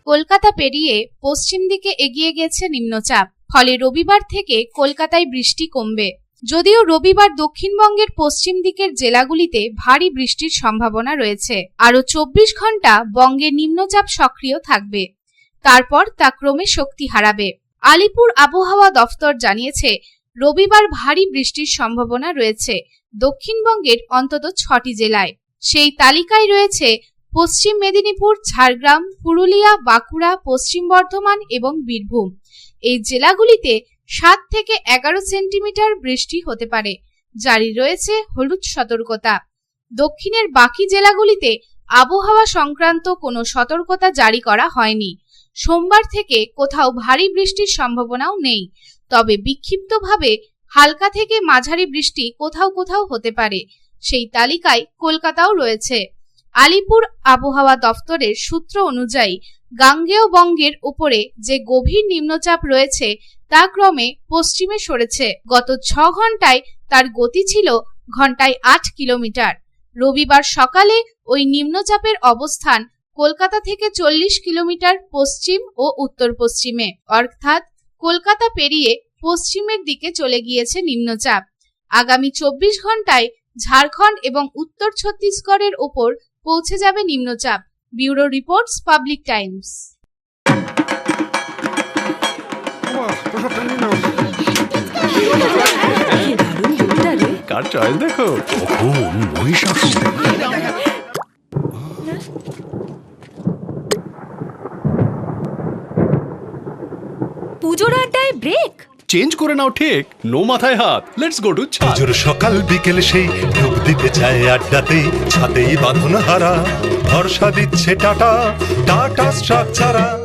কলকাতা পেরিয়ে পশ্চিম দিকে এগিয়ে গেছে নিম্নচাপ। ফলে রবিবার থেকে কলকাতায় বৃষ্টি কমবে। যদিও রবিবার দক্ষিণবঙ্গের পশ্চিম দিকের জেলাগুলিতে ভারী বৃষ্টির সম্ভাবনা রয়েছে। আরও 24 ঘন্টা বঙ্গের নিম্নচাপ সক্রিয় থাকবে, তারপর তা ক্রমে শক্তি হারাবে। আলিপুর আবহাওয়া দফতর জানিয়েছে, রবিবার ভারী বৃষ্টির সম্ভাবনা রয়েছে দক্ষিণবঙ্গের অন্তত 6টি জেলায়। সেই তালিকায় রয়েছে পশ্চিম মেদিনীপুর, ঝাড়গ্রাম, পুরুলিয়া, বাঁকুড়া, পশ্চিম বর্ধমান এবং বীরভূম। এই জেলাগুলিতে 7 থেকে 11 সেন্টিমিটার বৃষ্টি হতে পারে। জারি রয়েছে হলুদ সতর্কতা। দক্ষিণের বাকি জেলাগুলিতে আবহাওয়া সংক্রান্ত কোনো সতর্কতা জারি করা হয়নি। সোমবার থেকে কোথাও ভারী বৃষ্টির সম্ভাবনাও নেই, তবে বিক্ষিপ্তভাবে হালকা থেকে মাঝারি বৃষ্টি কোথাও কোথাও হতে পারে। সেই তালিকায় কলকাতাও রয়েছে। আলিপুর আবহাওয়া দফতরের সূত্র অনুযায়ী গাঙ্গেয় বঙ্গের উপরে যে গভীর নিম্নচাপ রয়েছে তা ক্রমে পশ্চিমে সরেছে। গত 6 ঘন্টায় তার গতি ছিল ঘন্টায় 8 কিলোমিটার। রবিবার সকালে ওই নিম্নচাপের অবস্থান কলকাতা থেকে 40 কিলোমিটার পশ্চিম ও উত্তর পশ্চিমে, অর্থাৎ কলকাতা পেরিয়ে পশ্চিমের দিকে চলে গিয়েছে নিম্নচাপ। আগামী 24 ঘন্টায় ঝাড়খণ্ড এবং উত্তর ছত্তিশগড়ের ওপর পৌঁছে যাবে নিম্নচাপ। Bureau reports, public times. কার চয়েস দেখো, পুজোর আড্ডায় ব্রেক চেঞ্জ করে নাও ঠিক, নো মাথায় হাত। লেটস গো টু পুজোর সকাল বিকেল সেই ডুব দিতে চায় আড্ডাতে, ছাদেই বাঁধন হারা ভরসা দিচ্ছে টাটা, টাটা স্ট্রাকচারা।